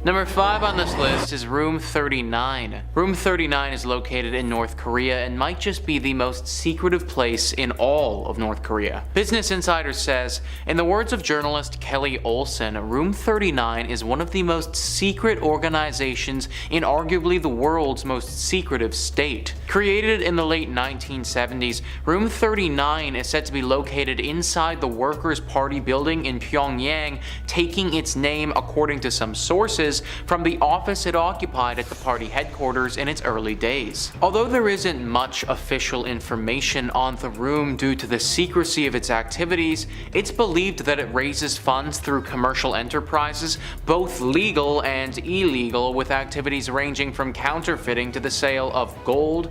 Number 5 on this list is Room 39. Room 39 is located in North Korea and might just be the most secretive place in all of North Korea. Business Insider says, in the words of journalist Kelly Olson, Room 39 is one of the most secret organizations in arguably the world's most secretive state. Created in the late 1970s, Room 39 is said to be located inside the Workers' Party building in Pyongyang, taking its name, according to some sources, from the office it occupied at the party headquarters in its early days. Although there isn't much official information on the room due to the secrecy of its activities, it's believed that it raises funds through commercial enterprises, both legal and illegal, with activities ranging from counterfeiting to the sale of gold,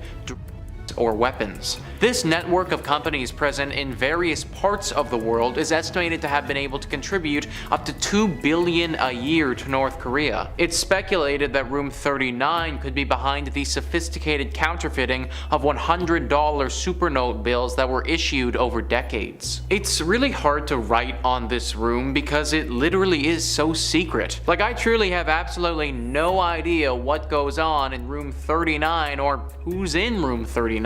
or weapons. This network of companies present in various parts of the world is estimated to have been able to contribute up to $2 billion a year to North Korea. It's speculated that Room 39 could be behind the sophisticated counterfeiting of $100 supernote bills that were issued over decades. It's really hard to write on this room because it literally is so secret. Like, I truly have absolutely no idea what goes on in Room 39 or who's in Room 39.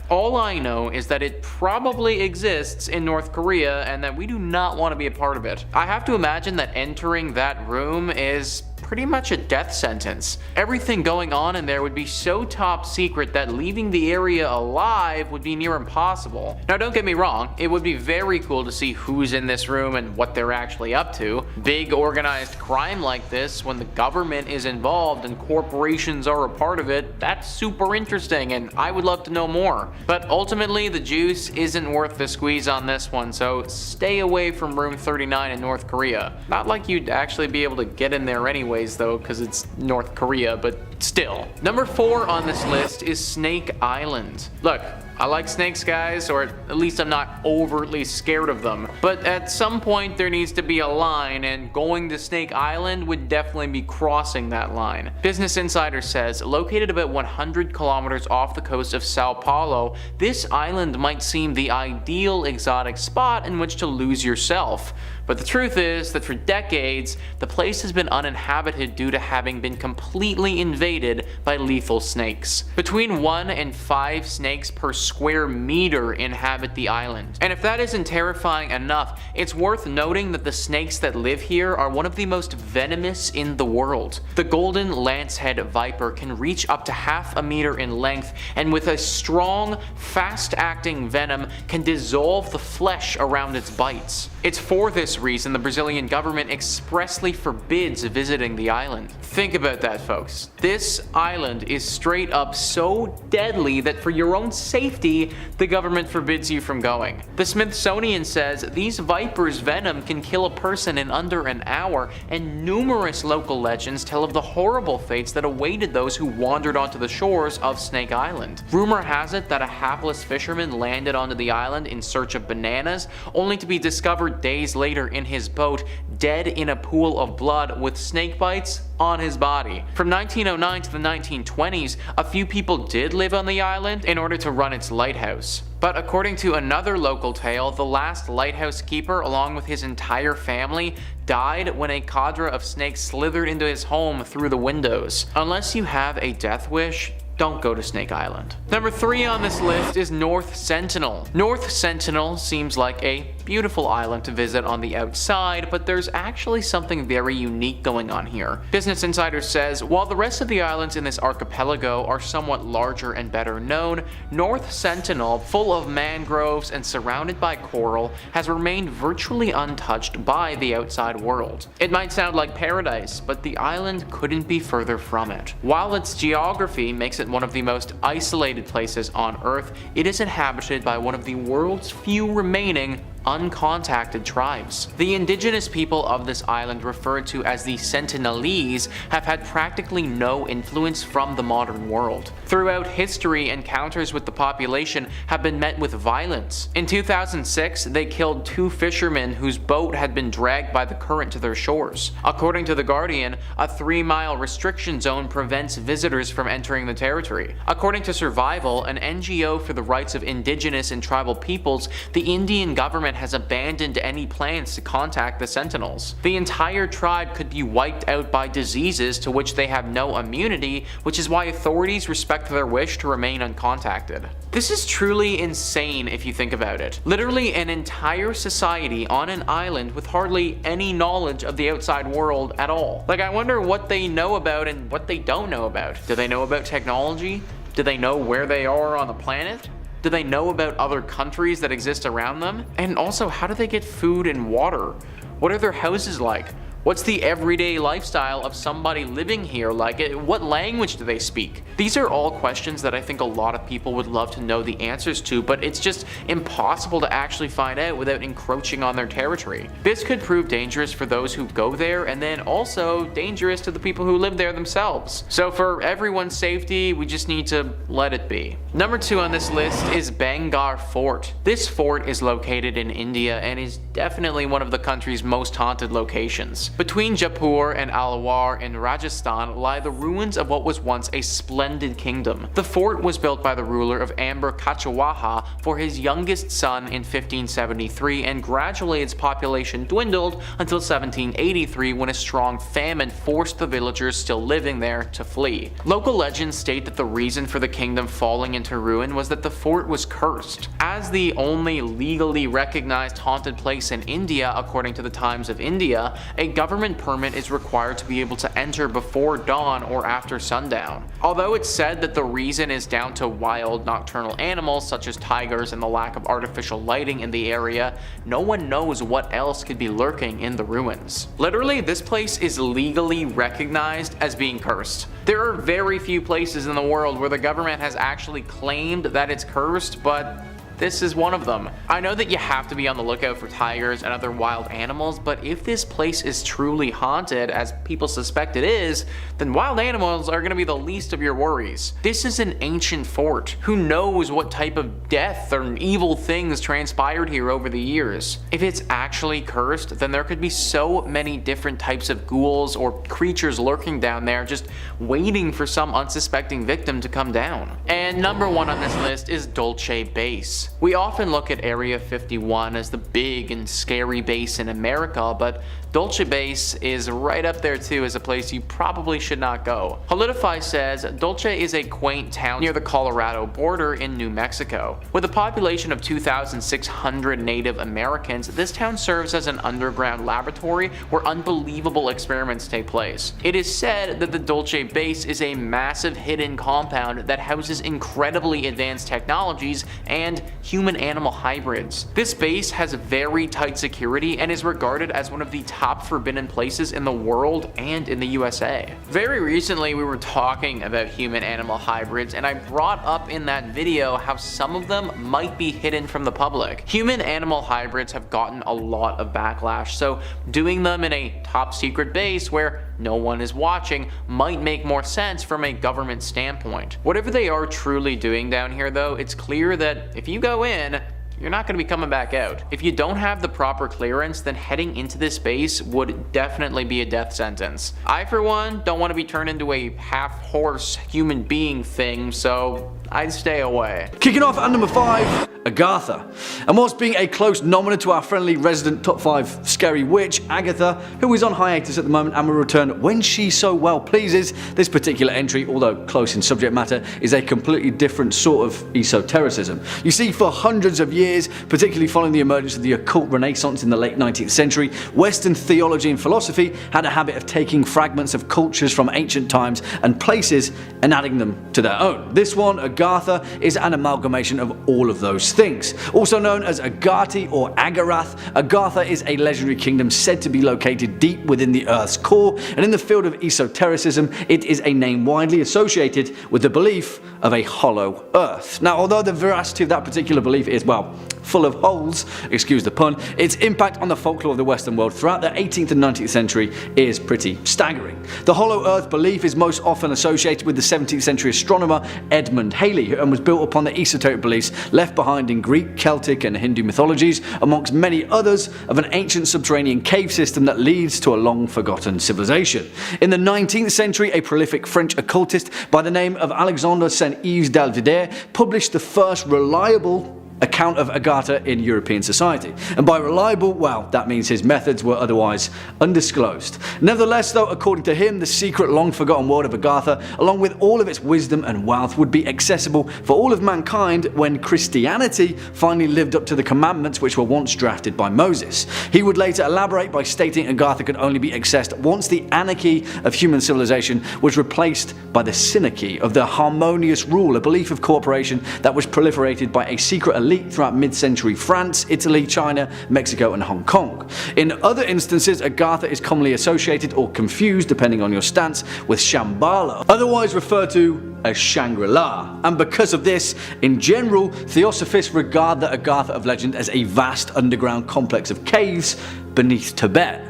All I know is that it probably exists in North Korea and that we do not want to be a part of it. I have to imagine that entering that room is pretty much a death sentence. Everything going on in there would be so top secret that leaving the area alive would be near impossible. Now, don't get me wrong, it would be very cool to see who's in this room and what they're actually up to. Big organized crime like this, when the government is involved and corporations are a part of it, that's super interesting and I would love to know more. But ultimately, the juice isn't worth the squeeze on this one, so stay away from Room 39 in North Korea. Not like you'd actually be able to get in there anyways though, because it's North Korea, but still. Number 4 on this list is Snake Island. Look, I like snakes, guys, or at least I'm not overtly scared of them. But at some point there needs to be a line, and going to Snake Island would definitely be crossing that line. Business Insider says, located about 100 kilometers off the coast of Sao Paulo, this island might seem the ideal exotic spot in which to lose yourself. But the truth is that for decades, the place has been uninhabited due to having been completely invaded by lethal snakes. Between 1 and 5 snakes per square meter inhabit the island. And if that isn't terrifying enough, it's worth noting that the snakes that live here are one of the most venomous in the world. The golden lancehead viper can reach up to half a meter in length, and with a strong, fast-acting venom can dissolve the flesh around its bites. It's for this reason the Brazilian government expressly forbids visiting the island. Think about that, folks. This island is straight up so deadly that for your own safety, the government forbids you from going. The Smithsonian says these vipers' venom can kill a person in under an hour, and numerous local legends tell of the horrible fates that awaited those who wandered onto the shores of Snake Island. Rumor has it that a hapless fisherman landed onto the island in search of bananas, only to be discovered days later in his boat, dead in a pool of blood with snake bites on his body. From 1909 to the 1920s, a few people did live on the island in order to run its lighthouse. But according to another local tale, the last lighthouse keeper, along with his entire family, died when a cadre of snakes slithered into his home through the windows. Unless you have a death wish, don't go to Snake Island. Number 3 on this list is North Sentinel. North Sentinel seems like a beautiful island to visit on the outside, but there's actually something very unique going on here. Business Insider says, while the rest of the islands in this archipelago are somewhat larger and better known, North Sentinel, full of mangroves and surrounded by coral, has remained virtually untouched by the outside world. It might sound like paradise, but the island couldn't be further from it. While its geography makes it one of the most isolated places on Earth, it is inhabited by one of the world's few remaining uncontacted tribes. The indigenous people of this island, referred to as the Sentinelese, have had practically no influence from the modern world. Throughout history, encounters with the population have been met with violence. In 2006, they killed 2 fishermen whose boat had been dragged by the current to their shores. According to The Guardian, a 3-mile restriction zone prevents visitors from entering the territory. According to Survival, an NGO for the rights of indigenous and tribal peoples, the Indian government government has abandoned any plans to contact the Sentinels. The entire tribe could be wiped out by diseases to which they have no immunity, which is why authorities respect their wish to remain uncontacted. This is truly insane if you think about it. Literally an entire society on an island with hardly any knowledge of the outside world at all. Like, I wonder what they know about and what they don't know about. Do they know about technology? Do they know where they are on the planet? Do they know about other countries that exist around them? And also, how do they get food and water? What are their houses like? What's the everyday lifestyle of somebody living here like? What language do they speak? These are all questions that I think a lot of people would love to know the answers to, but it's just impossible to actually find out without encroaching on their territory. This could prove dangerous for those who go there, and then also dangerous to the people who live there themselves. So for everyone's safety, we just need to let it be. Number 2 on this list is Bangar Fort. This fort is located in India and is definitely one of the country's most haunted locations. Between Jaipur and Alwar in Rajasthan lie the ruins of what was once a splendid kingdom. The fort was built by the ruler of Amber Kachawaha for his youngest son in 1573, and gradually its population dwindled until 1783, when a strong famine forced the villagers still living there to flee. Local legends state that the reason for the kingdom falling into ruin was that the fort was cursed. As the only legally recognized haunted place in India, according to the Times of India, a government permit is required to be able to enter before dawn or after sundown. Although it's said that the reason is down to wild nocturnal animals such as tigers and the lack of artificial lighting in the area, no one knows what else could be lurking in the ruins. Literally, this place is legally recognized as being cursed. There are very few places in the world where the government has actually claimed that it's cursed, but this is one of them. I know that you have to be on the lookout for tigers and other wild animals, but if this place is truly haunted, as people suspect it is, then wild animals are going to be the least of your worries. This is an ancient fort. Who knows what type of death or evil things transpired here over the years? If it's actually cursed, then there could be so many different types of ghouls or creatures lurking down there, just waiting for some unsuspecting victim to come down. And number 1 on this list is Dulce Base. We often look at Area 51 as the big and scary base in America, but Dulce Base is right up there too as a place you probably should not go. Holidify says Dulce is a quaint town near the Colorado border in New Mexico. With a population of 2,600 Native Americans, this town serves as an underground laboratory where unbelievable experiments take place. It is said that the Dulce Base is a massive hidden compound that houses incredibly advanced technologies and human-animal hybrids. This base has very tight security and is regarded as one of the top forbidden places in the world and in the USA. Very recently we were talking about human-animal hybrids, and I brought up in that video how some of them might be hidden from the public. Human-animal hybrids have gotten a lot of backlash, so doing them in a top secret base where no one is watching might make more sense from a government standpoint. Whatever they are truly doing down here though, it's clear that if you go in, you're not going to be coming back out. If you don't have the proper clearance, then heading into this base would definitely be a death sentence. I, for one, don't want to be turned into a half-horse human being thing, so I'd stay away. Kicking off at number 5, Agartha. And whilst being a close nominee to our friendly resident top 5 scary witch, Agatha, who is on hiatus at the moment and will return when she so well pleases, this particular entry, although close in subject matter, is a completely different sort of esotericism. You see, for hundreds of years, particularly following the emergence of the occult renaissance in the late 19th century, Western theology and philosophy had a habit of taking fragments of cultures from ancient times and places and adding them to their own. This one, Agartha, is an amalgamation of all of those things. Also known as Agarthi or Agartha, Agartha is a legendary kingdom said to be located deep within the Earth's core, and in the field of esotericism, it is a name widely associated with the belief of a hollow Earth. Now, although the veracity of that particular belief is, well, full of holes, excuse the pun, its impact on the folklore of the Western world throughout the 18th and 19th century is pretty staggering. The hollow Earth belief is most often associated with the 17th century astronomer Edmund Halley, and was built upon the esoteric beliefs left behind in Greek, Celtic and Hindu mythologies, amongst many others, of an ancient subterranean cave system that leads to a long forgotten civilization. In the 19th century, a prolific French occultist by the name of Alexandre Saint-Yves d'Alvidère published the first reliable account of Agartha in European society. And by reliable, well, that means his methods were otherwise undisclosed. Nevertheless though, according to him, the secret long forgotten world of Agartha, along with all of its wisdom and wealth, would be accessible for all of mankind when Christianity finally lived up to the commandments which were once drafted by Moses. He would later elaborate by stating Agartha could only be accessed once the anarchy of human civilization was replaced by the synarchy of the harmonious rule, a belief of cooperation that was proliferated by a secret elite throughout mid-century France, Italy, China, Mexico and Hong Kong. In other instances, Agartha is commonly associated or confused, depending on your stance, with Shambhala, otherwise referred to as Shangri-La. And because of this, in general, theosophists regard the Agartha of legend as a vast underground complex of caves beneath Tibet.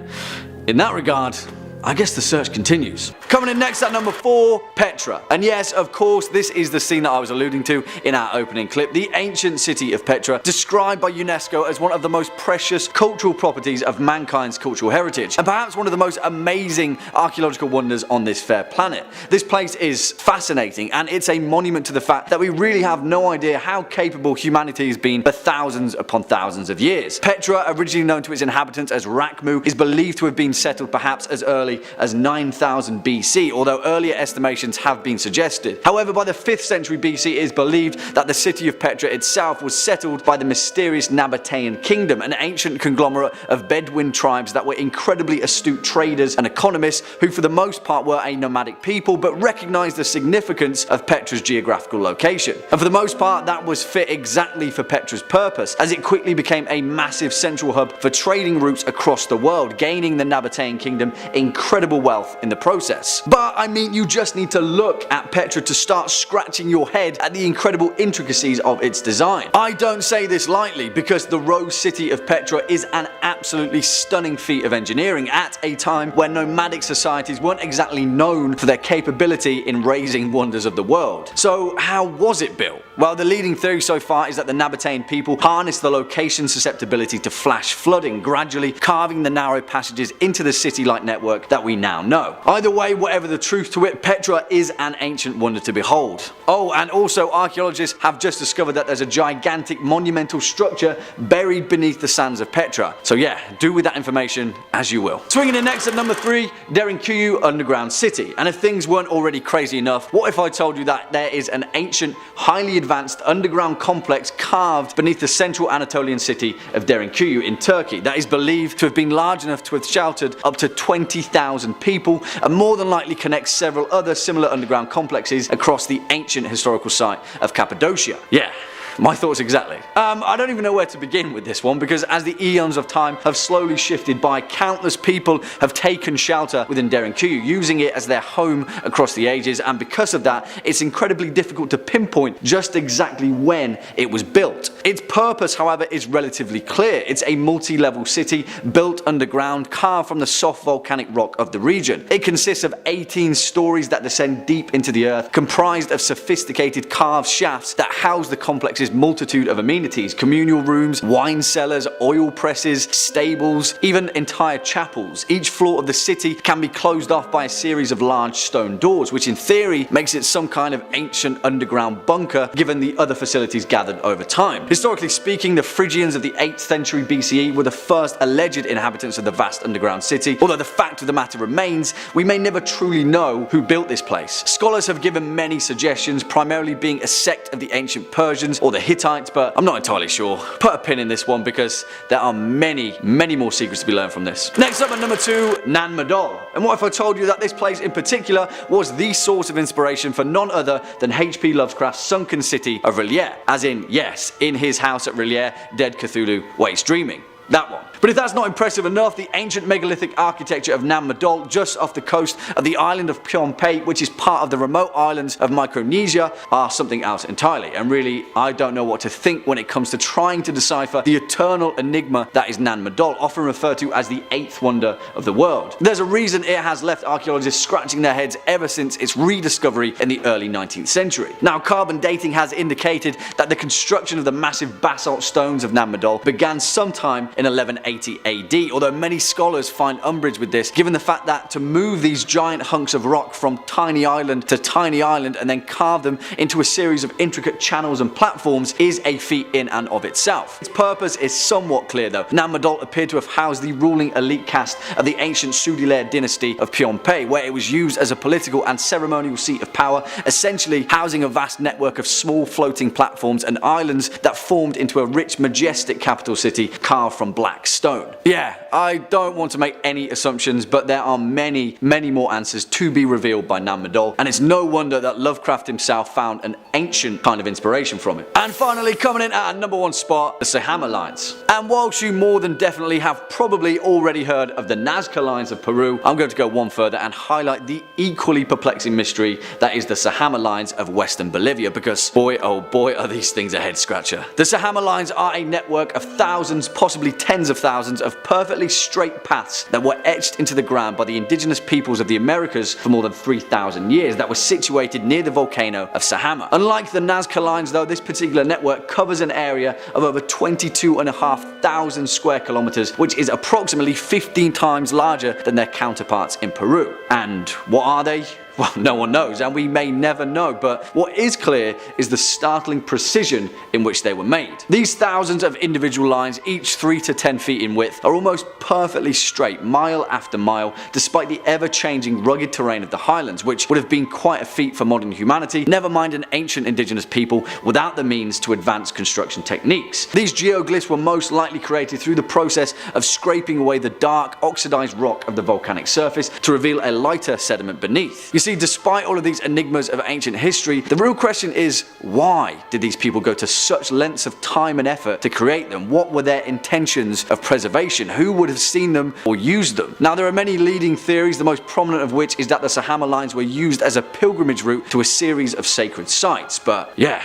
In that regard, I guess the search continues. Coming in next at number 4, Petra. And yes, of course, this is the scene that I was alluding to in our opening clip, the ancient city of Petra, described by UNESCO as one of the most precious cultural properties of mankind's cultural heritage, and perhaps one of the most amazing archaeological wonders on this fair planet. This place is fascinating, and it's a monument to the fact that we really have no idea how capable humanity has been for thousands upon thousands of years. Petra, originally known to its inhabitants as Rakmu, is believed to have been settled perhaps as early as 9000 BC, although earlier estimations have been suggested. However, by the 5th century BC, it is believed that the city of Petra itself was settled by the mysterious Nabatean kingdom, an ancient conglomerate of Bedouin tribes that were incredibly astute traders and economists who for the most part were a nomadic people but recognized the significance of Petra's geographical location. And for the most part, that was fit exactly for Petra's purpose, as it quickly became a massive central hub for trading routes across the world, gaining the Nabatean kingdom incredible wealth in the process. But I mean, you just need to look at Petra to start scratching your head at the incredible intricacies of its design. I don't say this lightly, because the Rose City of Petra is an absolutely stunning feat of engineering at a time when nomadic societies weren't exactly known for their capability in raising wonders of the world. So how was it built? Well, the leading theory so far is that the Nabatean people harnessed the location susceptibility to flash flooding, gradually carving the narrow passages into the city-like network that we now know. Either way, whatever the truth to it, Petra is an ancient wonder to behold. Oh, and also archaeologists have just discovered that there's a gigantic monumental structure buried beneath the sands of Petra. So yeah, do with that information as you will. Swinging in next at number 3, Derinkuyu underground city. And if things weren't already crazy enough, what if I told you that there is an ancient, highly advanced underground complex carved beneath the central Anatolian city of Derinkuyu in Turkey that is believed to have been large enough to have sheltered up to 20,000 people, and more than likely connects several other similar underground complexes across the ancient historical site of Cappadocia. Yeah. My thoughts exactly. I don't even know where to begin with this one, because as the eons of time have slowly shifted by, countless people have taken shelter within Derinkuyu, using it as their home across the ages, and because of that, it's incredibly difficult to pinpoint just exactly when it was built. Its purpose, however, is relatively clear. It's a multi-level city built underground, carved from the soft volcanic rock of the region. It consists of 18 stories that descend deep into the earth, comprised of sophisticated carved shafts that house the complex's multitude of amenities: communal rooms, wine cellars, oil presses, stables, even entire chapels. Each floor of the city can be closed off by a series of large stone doors, which in theory makes it some kind of ancient underground bunker given the other facilities gathered over time. Historically speaking, the Phrygians of the 8th century BCE were the first alleged inhabitants of the vast underground city, although the fact of the matter remains, we may never truly know who built this place. Scholars have given many suggestions, primarily being a sect of the ancient Persians or the Hittites, but I'm not entirely sure. Put a pin in this one, because there are many more secrets to be learned from this. Next up at number 2, Nan Madol. And what if I told you that this place in particular was the source of inspiration for none other than H.P. Lovecraft's sunken city of R'lyeh? As in, yes, in his house at R'lyeh, dead Cthulhu waits dreaming. That one. But if that's not impressive enough, the ancient megalithic architecture of Nan Madol, just off the coast of the island of Pohnpei, which is part of the remote islands of Micronesia, are something else entirely. And really, I don't know what to think when it comes to trying to decipher the eternal enigma that is Nan Madol, often referred to as the 8th wonder of the world. There's a reason it has left archaeologists scratching their heads ever since its rediscovery in the early 19th century. Now, carbon dating has indicated that the construction of the massive basalt stones of Nan Madol began sometime in 1180 980 AD, although many scholars find umbrage with this given the fact that to move these giant hunks of rock from tiny island to tiny island and then carve them into a series of intricate channels and platforms is a feat in and of itself. Its purpose is somewhat clear though. Nan Madol appeared to have housed the ruling elite caste of the ancient Sudilair dynasty of Phnom, where it was used as a political and ceremonial seat of power, essentially housing a vast network of small floating platforms and islands that formed into a rich, majestic capital city carved from black stone. Yeah, I don't want to make any assumptions, but there are many more answers to be revealed by Nan Madol, and it's no wonder that Lovecraft himself found an ancient kind of inspiration from it. And finally, coming in at a number 1 spot, the Sahama Lines. And whilst you more than definitely have probably already heard of the Nazca Lines of Peru, I'm going to go one further and highlight the equally perplexing mystery that is the Sahama Lines of Western Bolivia, because boy oh boy are these things a head scratcher. The Sahama Lines are a network of thousands, possibly tens of thousands, of perfectly straight paths that were etched into the ground by the indigenous peoples of the Americas for more than 3,000 years that were situated near the volcano of Sahama. Unlike the Nazca Lines though, this particular network covers an area of over 22,500 square kilometers, which is approximately 15 times larger than their counterparts in Peru. And what are they? Well, no one knows, and we may never know, but what is clear is the startling precision in which they were made. These thousands of individual lines, each 3 to 10 feet in width, are almost perfectly straight, mile after mile, despite the ever-changing rugged terrain of the highlands, which would have been quite a feat for modern humanity, never mind an ancient indigenous people without the means to advance construction techniques. These geoglyphs were most likely created through the process of scraping away the dark, oxidized rock of the volcanic surface to reveal a lighter sediment beneath. You see, despite all of these enigmas of ancient history, the real question is, why did these people go to such lengths of time and effort to create them? What were their intentions of preservation? Who would have seen them or used them? Now, there are many leading theories, the most prominent of which is that the Sahama Lines were used as a pilgrimage route to a series of sacred sites, but yeah,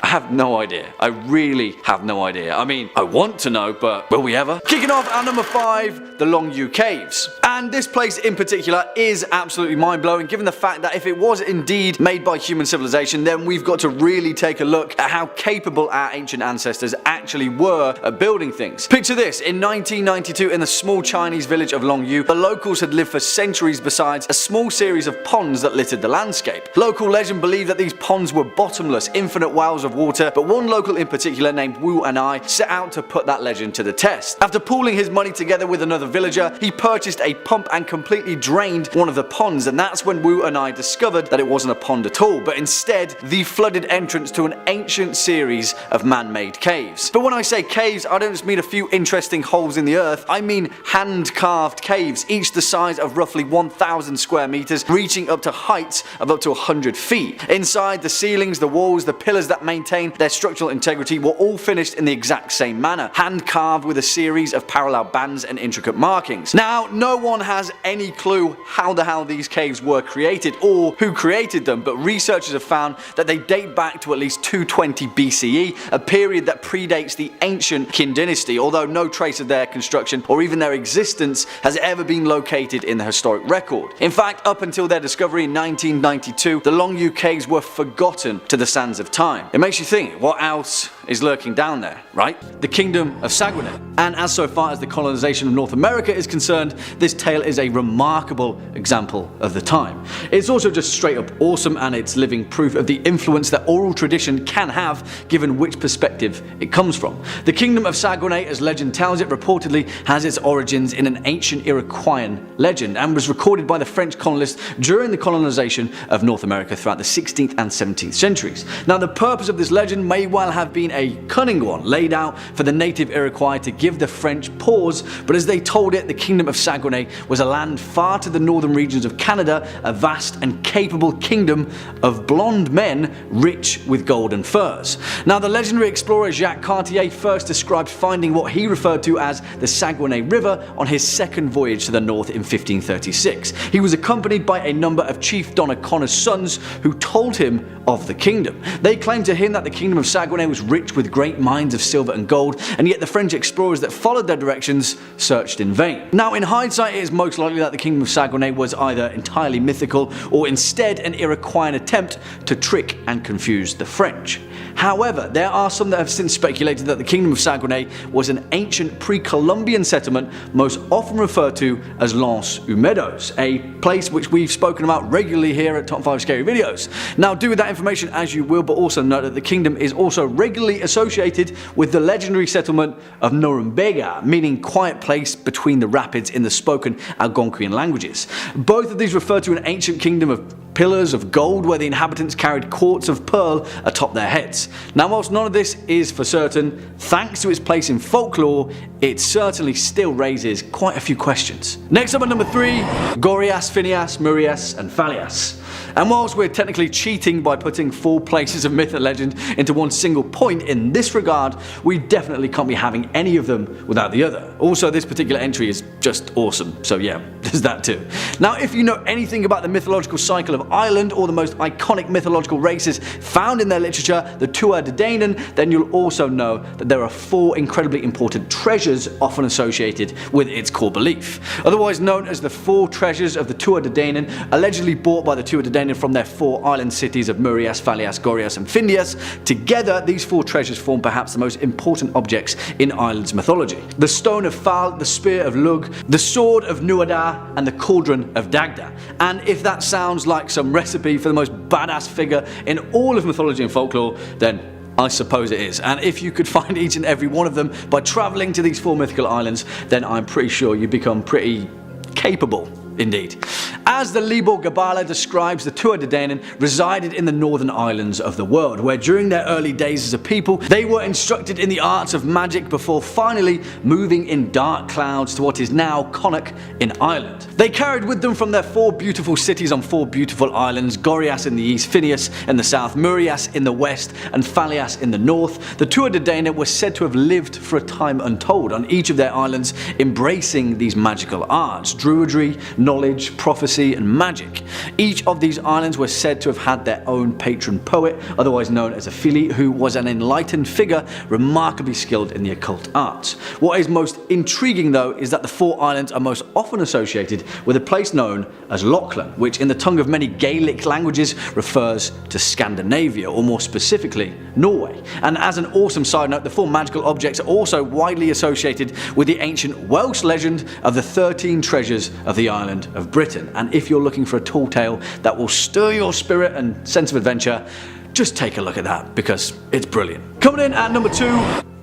I have no idea. I really have no idea. I mean, I want to know, but will we ever? Kicking off at number 5, the Longyou Caves. And this place in particular is absolutely mind-blowing, given the fact that if it was indeed made by human civilization, then we've got to really take a look at how capable our ancient ancestors actually were at building things. Picture this: in 1992, in the small Chinese village of Longyou, the locals had lived for centuries beside a small series of ponds that littered the landscape. Local legend believed that these ponds were bottomless, infinite wells of water, but one local in particular named Wu and I set out to put that legend to the test. After pooling his money together with another villager, he purchased a pump and completely drained one of the ponds, and that's when Wu and I discovered that it wasn't a pond at all, but instead the flooded entrance to an ancient series of man-made caves. But when I say caves, I don't just mean a few interesting holes in the earth, I mean hand-carved caves, each the size of roughly 1,000 square meters, reaching up to heights of up to 100 feet. Inside, the ceilings, the walls, the pillars that maintain their structural integrity were all finished in the exact same manner, hand-carved with a series of parallel bands and intricate markings. Now, no one has any clue how the hell these caves were created or who created them, but researchers have found that they date back to at least 220 BCE, a period that predates the ancient Qin dynasty, although no trace of their construction or even their existence has ever been located in the historic record. In fact, up until their discovery in 1992, the Longyou caves were forgotten to the sands of time. It makes you think, what else is lurking down there, right? The kingdom of Sagourne. And as so far as the colonization of North America is concerned, this tale is a remarkable example of the time. It's also just straight up awesome, and it's living proof of the influence that oral tradition can have given which perspective it comes from. The kingdom of Sagourne, as legend tells it, reportedly has its origins in an ancient Iroquoian legend and was recorded by the French colonists during the colonization of North America throughout the 16th and 17th centuries. Now, the purpose of this legend may well have been a cunning one, laid out for the native Iroquois to give the French pause, but as they told it, the kingdom of Sagourne was a land far to the northern regions of Canada, a vast and capable kingdom of blonde men rich with golden furs. Now, the legendary explorer Jacques Cartier first described finding what he referred to as the Sagourne River on his second voyage to the north in 1536. He was accompanied by a number of Chief Donnaconn's sons who told him of the kingdom. They claimed to him that the kingdom of Sagourne was rich rich with great mines of silver and gold, and yet the French explorers that followed their directions searched in vain. Now, in hindsight, it is most likely that the kingdom of Sagourne was either entirely mythical or instead an Iroquoian attempt to trick and confuse the French. However, there are some that have since speculated that the kingdom of Sagourne was an ancient pre-Columbian settlement, most often referred to as Longyou Meadows, a place which we've spoken about regularly here at Top 5 Scary Videos. Now, do with that information as you will, but also note that the kingdom is also regularly associated with the legendary settlement of Norumbega, meaning quiet place between the rapids in the spoken Algonquian languages. Both of these refer to an ancient kingdom of pillars of gold where the inhabitants carried quartz of pearl atop their heads. Now, whilst none of this is for certain, thanks to its place in folklore, it certainly still raises quite a few questions. Next up at number 3, Gorias, Phineas, Murias and Phalias. And whilst we're technically cheating by putting 4 places of myth and legend into one single point in this regard, we definitely can't be having any of them without the other. Also, this particular entry is just awesome, so yeah, there's that too. Now, if you know anything about the mythological cycle of Ireland or the most iconic mythological races found in their literature, the Tuatha De Danann, then you'll also know that there are 4 incredibly important treasures often associated with its core belief. Otherwise known as the 4 treasures of the Tuatha De Danann, allegedly bought by the Tuatha De Danann from their 4 island cities of Murias, Phalias, Gorias and Phineas. Together, these 4 treasures form perhaps the most important objects in Ireland's mythology. The stone of Fal, the spear of Lug, the sword of Nuada and the cauldron of Dagda. And if that sounds like some recipe for the most badass figure in all of mythology and folklore, then I suppose it is. And if you could find each and every one of them by travelling to these 4 mythical islands, then I'm pretty sure you become pretty capable indeed. As the Libor Gabala describes, the Tuatha De Danann resided in the northern islands of the world, where during their early days as a people, they were instructed in the arts of magic before finally moving in dark clouds to what is now Connacht in Ireland. They carried with them from their 4 beautiful cities on 4 beautiful islands, Gorias in the east, Phineas in the south, Murias in the west, and Phalias in the north. The Tuatha De Danann was said to have lived for a time untold on each of their islands, embracing these magical arts, druidry, knowledge, prophecy, and magic. Each of these islands were said to have had their own patron poet, otherwise known as a Fili, who was an enlightened figure remarkably skilled in the occult arts. What is most intriguing though is that the 4 islands are most often associated with a place known as Lachlan, which in the tongue of many Gaelic languages refers to Scandinavia, or more specifically Norway. And as an awesome side note, the 4 magical objects are also widely associated with the ancient Welsh legend of the 13 treasures of the island of Britain. And if you're looking for a tall tale that will stir your spirit and sense of adventure, just take a look at that because it's brilliant. Coming in at number 2,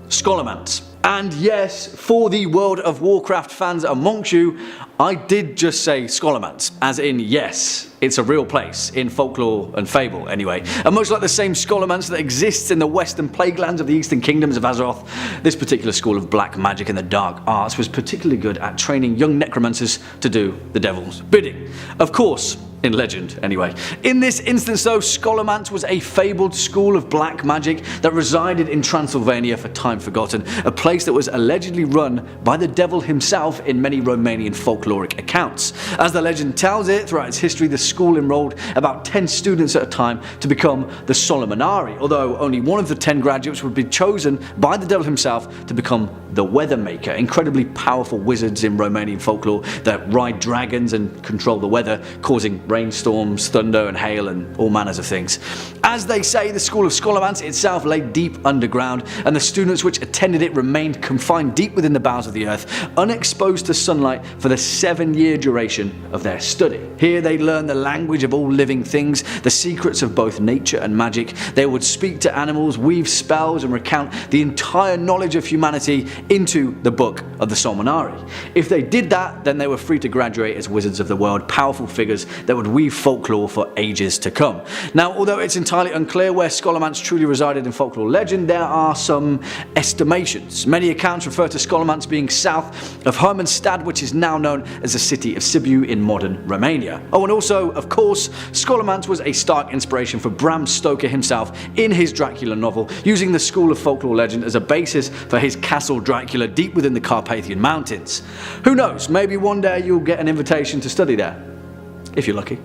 Scholomance. And yes, for the World of Warcraft fans amongst you, I did just say Scholomance, as in yes, it's a real place, in folklore and fable anyway. And much like the same Scholomance that exists in the western plague lands of the eastern kingdoms of Azeroth, this particular school of black magic and the dark arts was particularly good at training young necromancers to do the devil's bidding. Of course, in legend anyway. In this instance though, Scholomance was a fabled school of black magic that resided in Transylvania for time forgotten, a place that was allegedly run by the devil himself in many Romanian folkloric accounts. As the legend tells it, throughout its history the school enrolled about 10 students at a time to become the Solomonari, although only one of the 10 graduates would be chosen by the devil himself to become the Weathermaker, incredibly powerful wizards in Romanian folklore that ride dragons and control the weather, causing rainstorms, thunder and hail and all manners of things. As they say, the school of Scholomance itself lay deep underground, and the students which attended it remained confined deep within the bowels of the earth, unexposed to sunlight for the 7-year duration of their study. Here they learned the language of all living things, the secrets of both nature and magic. They would speak to animals, weave spells and recount the entire knowledge of humanity into the book of the Solmonari. If they did that, then they were free to graduate as wizards of the world, powerful figures that would weave folklore for ages to come. Now, although it's entirely unclear where Scholomance truly resided in folklore legend, there are some estimations. Many accounts refer to Scholomance being south of Hermannstad, which is now known as the city of Sibiu in modern Romania. Oh, and also, of course, Scholomance was a stark inspiration for Bram Stoker himself in his Dracula novel, using the school of folklore legend as a basis for his Castle Dracula deep within the Carpathian Mountains. Who knows, maybe one day you'll get an invitation to study there, if you're lucky.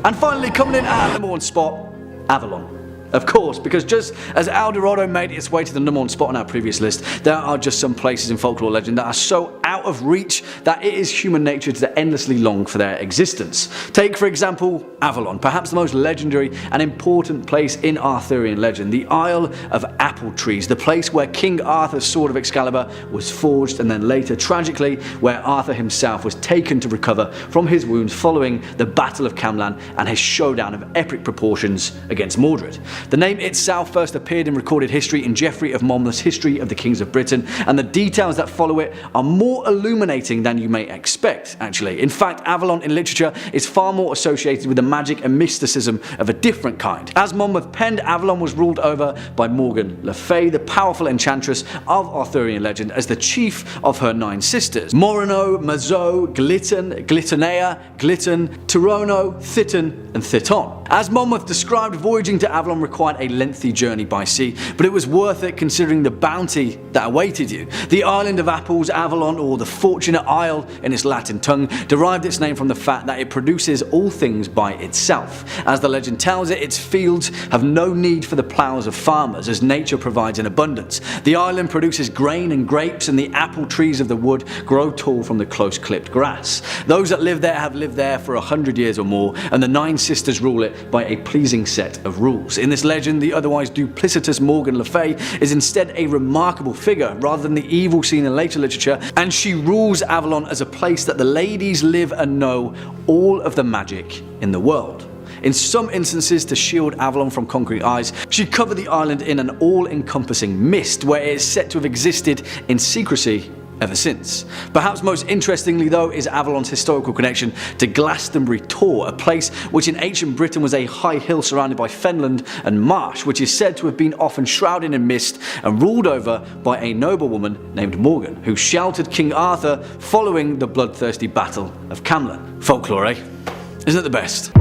And finally, coming in at number 1 spot, Avalon. Of course, because just as El Dorado made its way to the #1 spot on our previous list, there are just some places in folklore legend that are so out of reach that it is human nature to endlessly long for their existence. Take for example Avalon, perhaps the most legendary and important place in Arthurian legend, the Isle of Apple Trees, the place where King Arthur's Sword of Excalibur was forged, and then later, tragically, where Arthur himself was taken to recover from his wounds following the Battle of Camlan and his showdown of epic proportions against Mordred. The name itself first appeared in recorded history in Geoffrey of Monmouth's History of the Kings of Britain, and the details that follow it are more illuminating than you may expect, actually. In fact, Avalon in literature is far more associated with the magic and mysticism of a different kind. As Monmouth penned, Avalon was ruled over by Morgan Le Fay, the powerful enchantress of Arthurian legend, as the chief of her 9 sisters: Morano, Mazo, Glitton, Glittonea, Glitton, Tirono, Thitton, and Thiton. As Monmouth described, voyaging to Avalon required a lengthy journey by sea, but it was worth it considering the bounty that awaited you. The island of apples, Avalon, or the Fortunate Isle in its Latin tongue, derived its name from the fact that it produces all things by itself. As the legend tells it, its fields have no need for the ploughs of farmers, as nature provides in abundance. The island produces grain and grapes, and the apple trees of the wood grow tall from the close-clipped grass. Those that live there have lived there for 100 years or more, and the 9 sisters rule it by a pleasing set of rules. In this legend, the otherwise duplicitous Morgan Le Fay is instead a remarkable figure rather than the evil seen in later literature, and she rules Avalon as a place that the ladies live and know all of the magic in the world. In some instances, to shield Avalon from conquering eyes, she covered the island in an all-encompassing mist, where it is said to have existed in secrecy ever since. Perhaps most interestingly though is Avalon's historical connection to Glastonbury Tor, a place which in ancient Britain was a high hill surrounded by fenland and marsh, which is said to have been often shrouded in mist and ruled over by a noblewoman named Morgan, who sheltered King Arthur following the bloodthirsty Battle of Camlan. Folklore, eh? Isn't it the best?